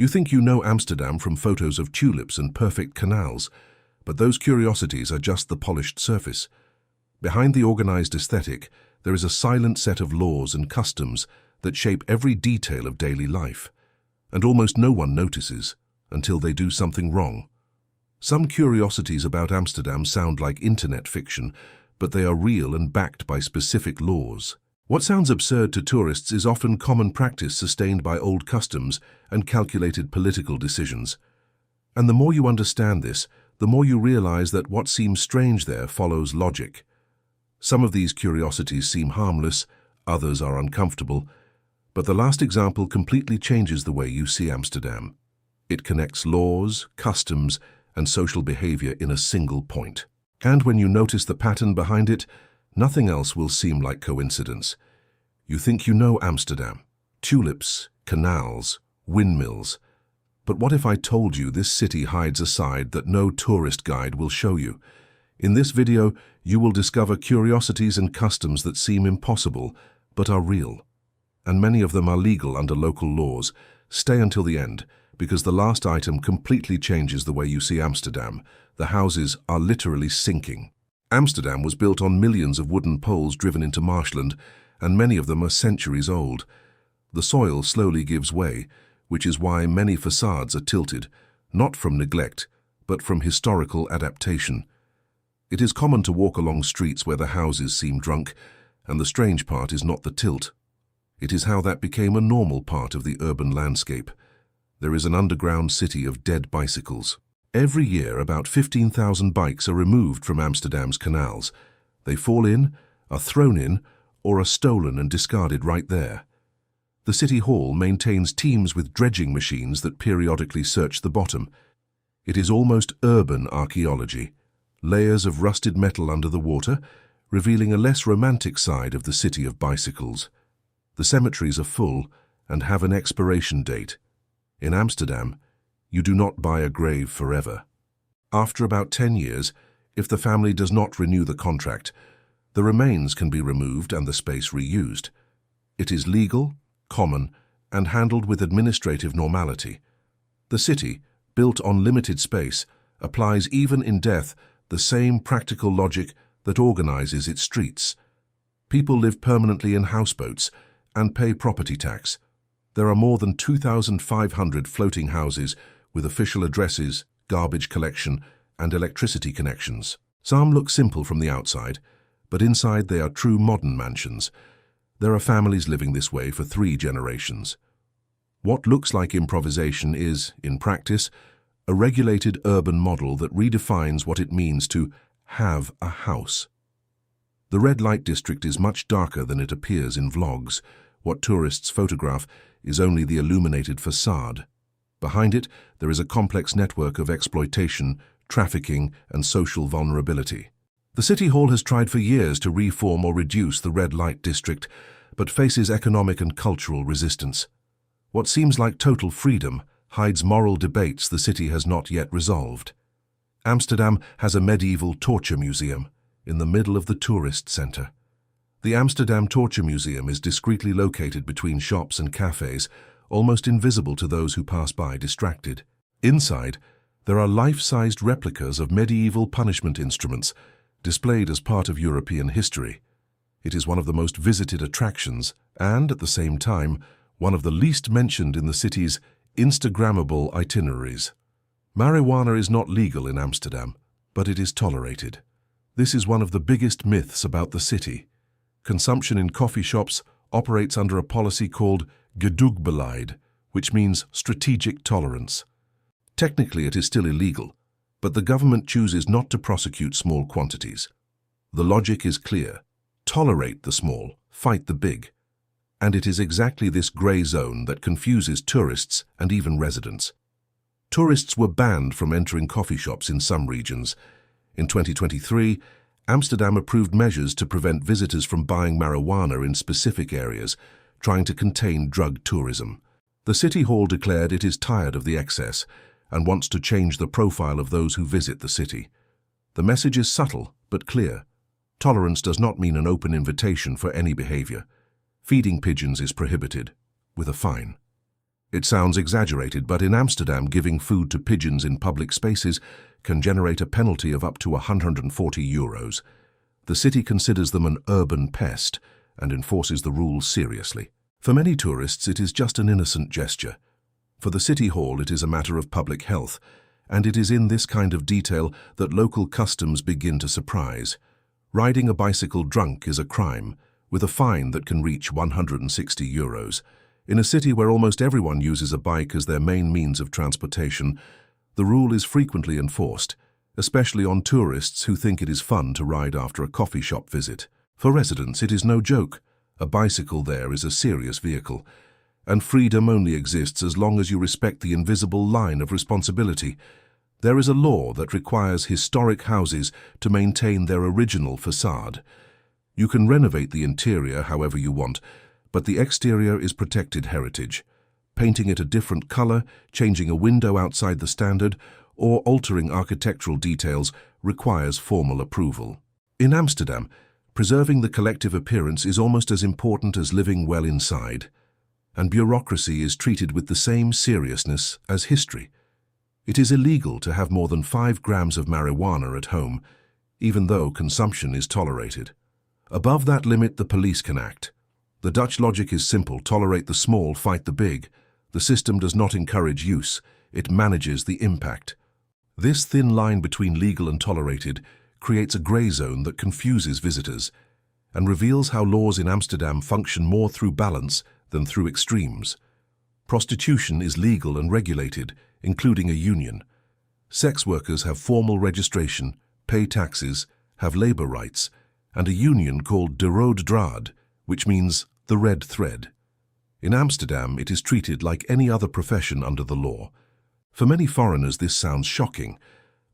You think you know Amsterdam from photos of tulips and perfect canals, but those curiosities are just the polished surface. Behind the organized aesthetic, there is a silent set of laws and customs that shape every detail of daily life, and almost no one notices until they do something wrong. Some curiosities about Amsterdam sound like internet fiction, but they are real and backed by specific laws. What sounds absurd to tourists is often common practice sustained by old customs and calculated political decisions. And the more you understand this, the more you realize that what seems strange there follows logic. Some of these curiosities seem harmless, others are uncomfortable, but the last example completely changes the way you see Amsterdam. It connects laws, customs, and social behavior in a single point. And when you notice the pattern behind it, nothing else will seem like coincidence. You think you know Amsterdam, tulips, canals, windmills. But what if I told you this city hides a side that no tourist guide will show you? In this video, you will discover curiosities and customs that seem impossible, but are real. And many of them are legal under local laws. Stay until the end, because the last item completely changes the way you see Amsterdam. The houses are literally sinking. Amsterdam was built on millions of wooden poles driven into marshland, and many of them are centuries old. The soil slowly gives way, which is why many facades are tilted, not from neglect, but from historical adaptation. It is common to walk along streets where the houses seem drunk, and the strange part is not the tilt. It is how that became a normal part of the urban landscape. There is an underground city of dead bicycles. Every year, about 15,000 bikes are removed from Amsterdam's canals. They fall in, are thrown in, or are stolen and discarded right there. The City Hall maintains teams with dredging machines that periodically search the bottom. It is almost urban archaeology, layers of rusted metal under the water, revealing a less romantic side of the city of bicycles. The cemeteries are full and have an expiration date. In Amsterdam, you do not buy a grave forever. After about 10 years, if the family does not renew the contract, the remains can be removed and the space reused. It is legal, common, and handled with administrative normality. The city, built on limited space, applies even in death the same practical logic that organizes its streets. People live permanently in houseboats and pay property tax. There are more than 2,500 floating houses with official addresses, garbage collection, and electricity connections. Some look simple from the outside, but inside they are true modern mansions. There are families living this way for 3 generations. What looks like improvisation is, in practice, a regulated urban model that redefines what it means to have a house. The red light district is much darker than it appears in vlogs. What tourists photograph is only the illuminated facade. Behind it, there is a complex network of exploitation, trafficking, and social vulnerability. The City Hall has tried for years to reform or reduce the red light district, but faces economic and cultural resistance. What seems like total freedom hides moral debates the city has not yet resolved. Amsterdam has a medieval torture museum in the middle of the tourist center. The Amsterdam Torture Museum is discreetly located between shops and cafes, almost invisible to those who pass by distracted. Inside, there are life-sized replicas of medieval punishment instruments, displayed as part of European history. It is one of the most visited attractions and, at the same time, one of the least mentioned in the city's Instagrammable itineraries. Marijuana is not legal in Amsterdam, but it is tolerated. This is one of the biggest myths about the city. Consumption in coffee shops operates under a policy called gedoogbeleidt, which means strategic tolerance. Technically, it is still illegal, but the government chooses not to prosecute small quantities. The logic is clear. Tolerate the small, fight the big. And it is exactly this grey zone that confuses tourists and even residents. Tourists were banned from entering coffee shops in some regions. In 2023, Amsterdam approved measures to prevent visitors from buying marijuana in specific areas, trying to contain drug tourism. The City Hall declared it is tired of the excess and wants to change the profile of those who visit the city. The message is subtle but clear. Tolerance does not mean an open invitation for any behavior. Feeding pigeons is prohibited, with a fine. It sounds exaggerated, but in Amsterdam, giving food to pigeons in public spaces can generate a penalty of up to €140. The city considers them an urban pest and enforces the rules seriously. For many tourists, it is just an innocent gesture. For the City Hall, it is a matter of public health, and it is in this kind of detail that local customs begin to surprise. Riding a bicycle drunk is a crime, with a fine that can reach €160. In a city where almost everyone uses a bike as their main means of transportation, the rule is frequently enforced, especially on tourists who think it is fun to ride after a coffee shop visit. For residents, it is no joke. A bicycle there is a serious vehicle, and freedom only exists as long as you respect the invisible line of responsibility. There is a law that requires historic houses to maintain their original facade. You can renovate the interior however you want, but the exterior is protected heritage. Painting it a different color, changing a window outside the standard, or altering architectural details requires formal approval. In Amsterdam, preserving the collective appearance is almost as important as living well inside, and bureaucracy is treated with the same seriousness as history. It is illegal to have more than 5 grams of marijuana at home, even though consumption is tolerated. Above that limit, the police can act. The Dutch logic is simple: tolerate the small, fight the big. The system does not encourage use, it manages the impact. This thin line between legal and tolerated creates a grey zone that confuses visitors and reveals how laws in Amsterdam function more through balance than through extremes. Prostitution is legal and regulated, including a union. Sex workers have formal registration, pay taxes, have labor rights, and a union called de rode draad, which means the red thread. In Amsterdam, it is treated like any other profession under the law. For many foreigners, this sounds shocking,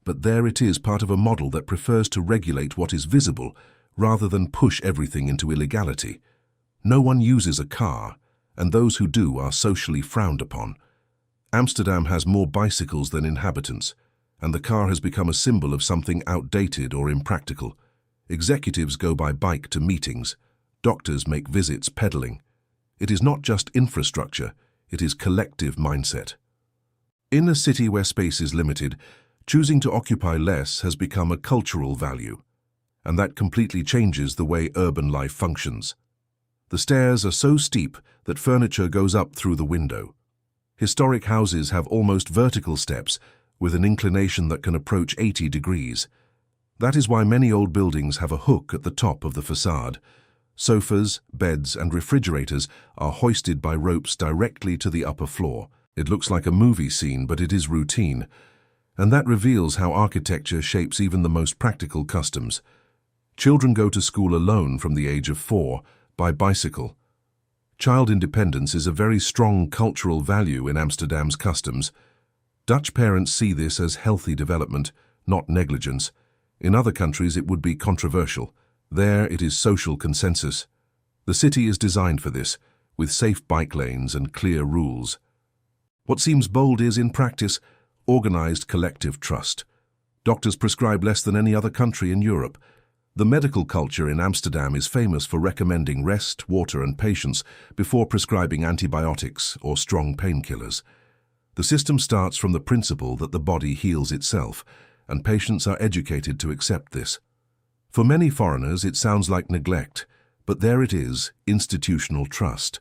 but there it is, part of a model that prefers to regulate what is visible rather than push everything into illegality. No one uses a car, and those who do are socially frowned upon. Amsterdam has more bicycles than inhabitants, and the car has become a symbol of something outdated or impractical. Executives go by bike to meetings. Doctors make visits pedaling. It is not just infrastructure, it is collective mindset. In a city where space is limited, choosing to occupy less has become a cultural value, and that completely changes the way urban life functions. The stairs are so steep that furniture goes up through the window. Historic houses have almost vertical steps with an inclination that can approach 80 degrees. That is why many old buildings have a hook at the top of the facade. Sofas, beds, and refrigerators are hoisted by ropes directly to the upper floor. It looks like a movie scene, but it is routine, and that reveals how architecture shapes even the most practical customs. Children go to school alone from the age of 4 by bicycle. Child independence is a very strong cultural value in Amsterdam's customs. Dutch parents see this as healthy development, not negligence. In other countries, it would be controversial. There, it is social consensus. The city is designed for this, with safe bike lanes and clear rules. What seems bold is, in practice, organized collective trust. Doctors prescribe less than any other country in Europe. The medical culture in Amsterdam is famous for recommending rest, water, and patience before prescribing antibiotics or strong painkillers. The system starts from the principle that the body heals itself, and patients are educated to accept this. For many foreigners, it sounds like neglect, but there it is, institutional trust.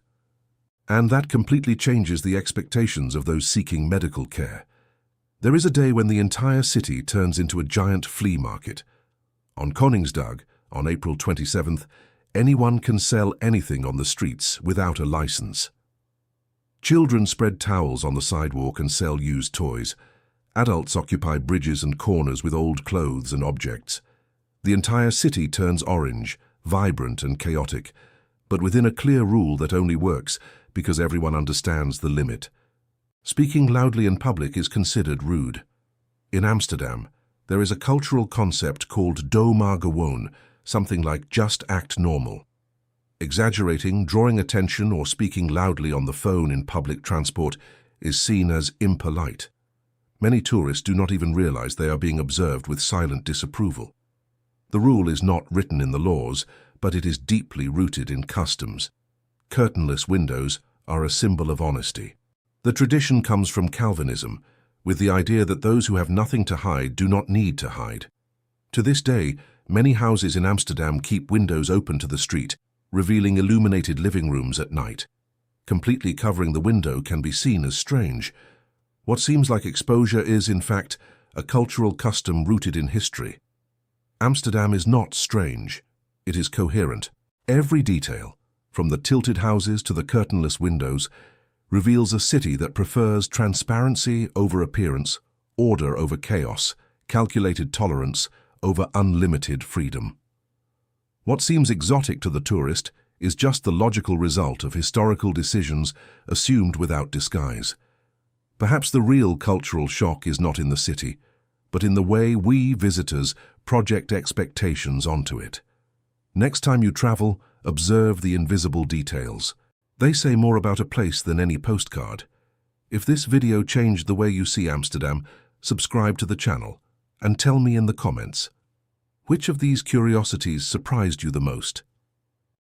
And that completely changes the expectations of those seeking medical care. There is a day when the entire city turns into a giant flea market. On Koningsdag, on April 27th, anyone can sell anything on the streets without a license. Children spread towels on the sidewalk and sell used toys. Adults occupy bridges and corners with old clothes and objects. The entire city turns orange, vibrant and chaotic, but within a clear rule that only works because everyone understands the limit. Speaking loudly in public is considered rude. In Amsterdam, there is a cultural concept called doe maar gewoon, something like just act normal. Exaggerating, drawing attention, or speaking loudly on the phone in public transport is seen as impolite. Many tourists do not even realize they are being observed with silent disapproval. The rule is not written in the laws, but it is deeply rooted in customs. Curtainless windows are a symbol of honesty. The tradition comes from Calvinism, with the idea that those who have nothing to hide do not need to hide. To this day, many houses in Amsterdam keep windows open to the street, revealing illuminated living rooms at night. Completely covering the window can be seen as strange. What seems like exposure is, in fact, a cultural custom rooted in history. Amsterdam is not strange. It is coherent. Every detail, from the tilted houses to the curtainless windows, reveals a city that prefers transparency over appearance, order over chaos, calculated tolerance over unlimited freedom. What seems exotic to the tourist is just the logical result of historical decisions assumed without disguise. Perhaps the real cultural shock is not in the city, but in the way we, visitors, project expectations onto it. Next time you travel, observe the invisible details. They say more about a place than any postcard. If this video changed the way you see Amsterdam, subscribe to the channel and tell me in the comments, which of these curiosities surprised you the most?